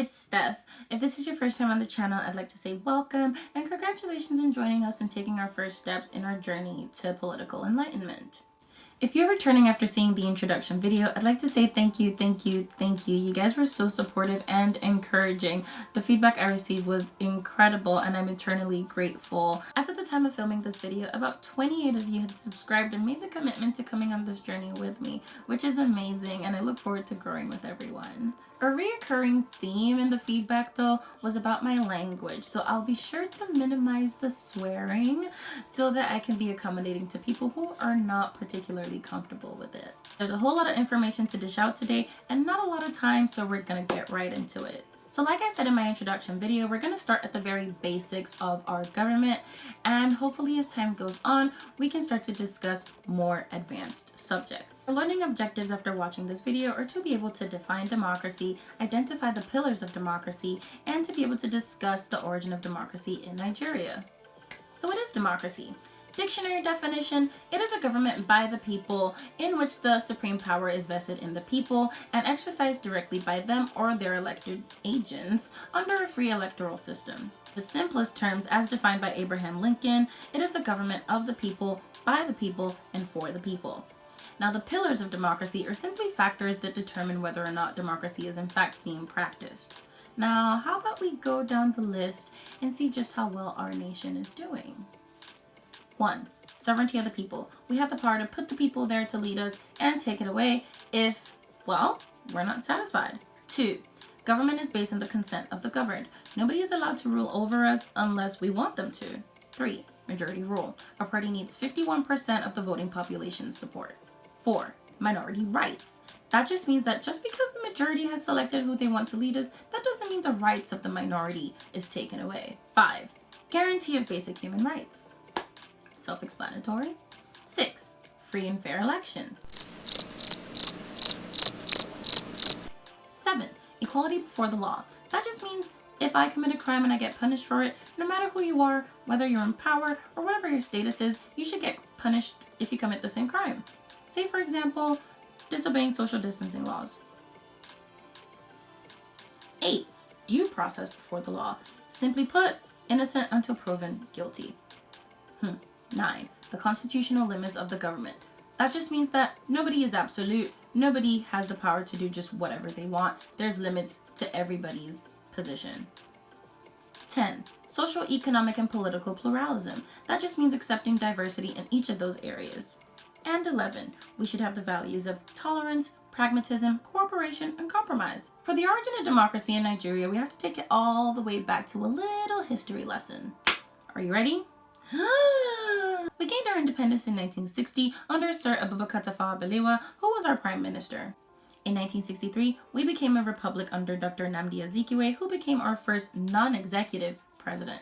it's Steph. If this is your first time on the channel, I'd like to say welcome and congratulations on joining us and taking our first steps in our journey to political enlightenment. If you're returning after seeing the introduction video, I'd like to say thank you. You guys were so supportive and encouraging. The feedback I received was incredible and I'm eternally grateful. As at the time of filming this video, about 28 of you had subscribed and made the commitment to coming on this journey with me, which is amazing, and I look forward to growing with everyone. A reoccurring theme in the feedback though was about my language, so I'll be sure to minimize the swearing so that I can be accommodating to people who are not particularly comfortable with it. There's a whole lot of information to dish out today and not a lot of time, so we're gonna get right into it. So like I said in my introduction video, we're going to start at the very basics of our government, and hopefully as time goes on, we can start to discuss more advanced subjects. Our learning objectives after watching this video are to be able to define democracy, identify the pillars of democracy, and to be able to discuss the origin of democracy in Nigeria. So what is democracy? Dictionary definition: it is a government by the people in which the supreme power is vested in the people and exercised directly by them or their elected agents under a free electoral system. The simplest terms, as defined by Abraham Lincoln, it is a government of the people, by the people, and for the people. Now, the pillars of democracy are simply factors that determine whether or not democracy is in fact being practiced. Now, how about we go down the list and see just how well our nation is doing? 1. Sovereignty of the people. We have the power to put the people there to lead us and take it away if, well, we're not satisfied. 2. Government is based on the consent of the governed. Nobody is allowed to rule over us unless we want them to. 3. Majority rule. A party needs 51% of the voting population's support. 4. Minority rights. That just means that just because the majority has selected who they want to lead us, that doesn't mean the rights of the minority is taken away. 5. Guarantee of basic human rights. Self-explanatory. 6. Free and fair elections. 7. Equality before the law. That just means if I commit a crime and I get punished for it, no matter who you are, whether you're in power or whatever your status is, you should get punished if you commit the same crime. Say, for example, disobeying social distancing laws. 8. Due process before the law. Simply put, innocent until proven guilty. 9. The constitutional limits of the government. That just means that nobody is absolute. Nobody has the power to do just whatever they want. There's limits to everybody's position. 10. Social, economic, and political pluralism. That just means accepting diversity in each of those areas. And 11. We should have the values of tolerance, pragmatism, cooperation, and compromise. For the origin of democracy in Nigeria, we have to take it all the way back to a little history lesson. Are you ready? We gained our independence in 1960 under Sir Abubakar Tafawa Balewa, who was our prime minister. In 1963, we became a republic under Dr. Nnamdi Azikiwe, who became our first non-executive president.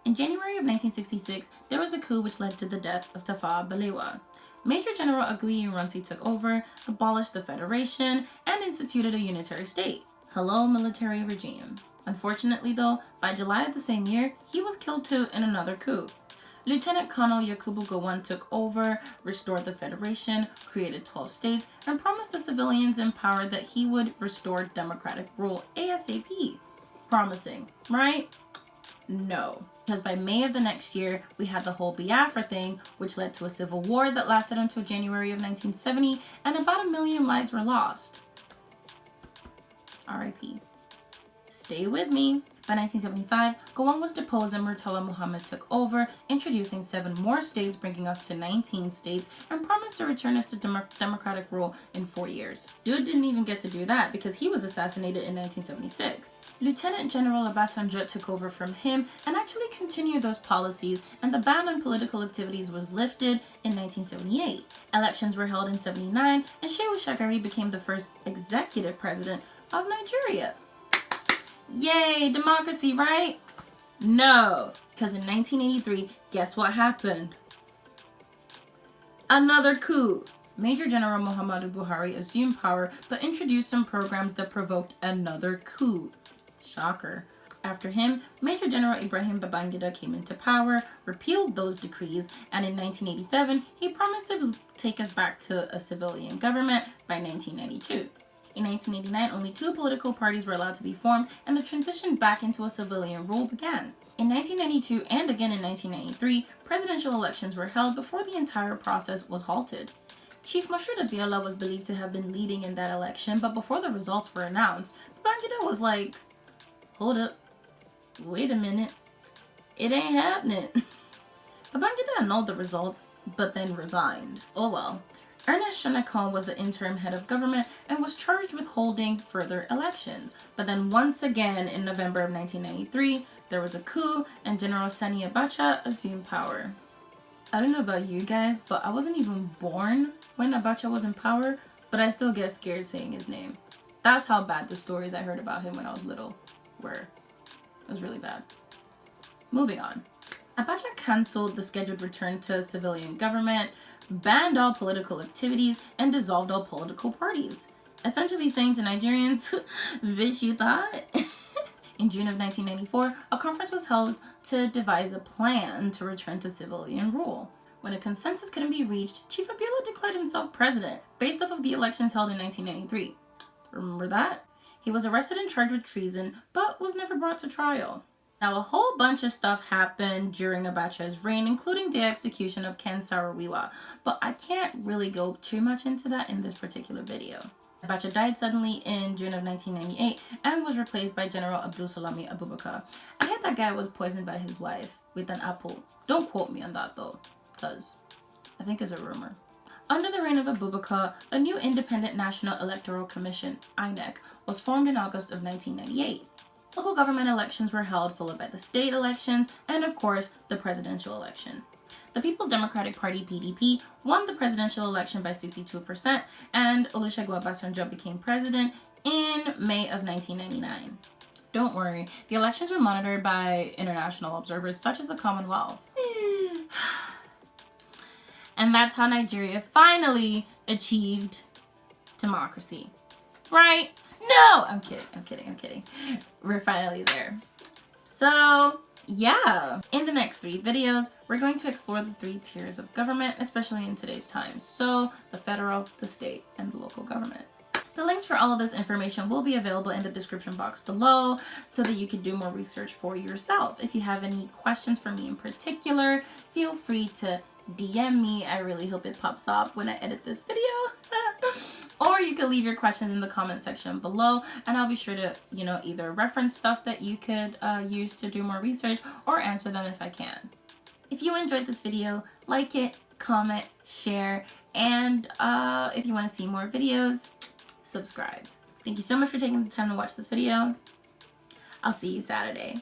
In January of 1966, there was a coup which led to the death of Tafawa Balewa. Major General Aguiyi Ironsi took over, abolished the federation, and instituted a unitary state. Hello, military regime. Unfortunately though, by July of the same year, he was killed too in another coup. Lieutenant Colonel Yakubu Gowon took over, restored the federation, created 12 states, and promised the civilians in power that he would restore democratic rule ASAP. Promising, right? No. Because by May of the next year, we had the whole Biafra thing, which led to a civil war that lasted until January of 1970, and about 1 million lives were lost. R.I.P. Stay with me. By 1975, Gowon was deposed and Murtala Muhammad took over, introducing 7 more states, bringing us to 19 states, and promised to return us to democratic rule in 4 years. Dude didn't even get to do that because he was assassinated in 1976. Lieutenant General Obasanjo took over from him and actually continued those policies, and the ban on political activities was lifted in 1978. Elections were held in 79, and Shehu Shagari became the first executive president of Nigeria. Yay, democracy, right? No, because in 1983, guess what happened? Another coup. Major General Muhammadu Buhari assumed power, but introduced some programs that provoked another coup. Shocker. After him, Major General Ibrahim Babangida came into power, repealed those decrees, and in 1987, he promised to take us back to a civilian government by 1992. In 1989, only 2 political parties were allowed to be formed, and the transition back into a civilian rule began. In 1992 and again in 1993, presidential elections were held before the entire process was halted. Chief Moshood Abiola was believed to have been leading in that election, but before the results were announced, Babangida was like, hold up, wait a minute, it ain't happening. Babangida annulled the results, but then resigned. Oh well. Ernest Shonekon was the interim head of government and was charged with holding further elections. But then once again, in November of 1993, there was a coup and General Sani Abacha assumed power. I don't know about you guys, but I wasn't even born when Abacha was in power, but I still get scared saying his name. That's how bad the stories I heard about him when I was little were. It was really bad. Moving on. Abacha cancelled the scheduled return to civilian government, banned all political activities, and dissolved all political parties. Essentially saying to Nigerians, bitch, you thought? In June of 1994, a conference was held to devise a plan to return to civilian rule. When a consensus couldn't be reached, Chief Abiola declared himself president, based off of the elections held in 1993. Remember that? He was arrested and charged with treason, but was never brought to trial. Now, a whole bunch of stuff happened during Abacha's reign, including the execution of Ken Saro-Wiwa, but I can't really go too much into that in this particular video. Abacha died suddenly in June of 1998 and was replaced by General Abdul Salami Abubakar. I heard that guy was poisoned by his wife with an apple. Don't quote me on that though, because I think it's a rumor. Under the reign of Abubakar, a new independent National Electoral Commission, INEC, was formed in August of 1998. Local government elections were held, followed by the state elections, and of course, the presidential election. The People's Democratic Party, PDP, won the presidential election by 62%, and Olusegun Obasanjo became president in May of 1999. Don't worry, the elections were monitored by international observers such as the Commonwealth. And that's how Nigeria finally achieved democracy. Right? No! I'm kidding. We're finally there. So, yeah. In the next 3 videos, we're going to explore the 3 tiers of government, especially in today's times. So, the federal, the state, and the local government. The links for all of this information will be available in the description box below so that you can do more research for yourself. If you have any questions for me in particular, feel free to DM me. I really hope it pops up when I edit this video. Or you can leave your questions in the comment section below and I'll be sure to, either reference stuff that you could use to do more research or answer them if I can. If you enjoyed this video, like it, comment, share, and if you want to see more videos, subscribe. Thank you so much for taking the time to watch this video. I'll see you Saturday.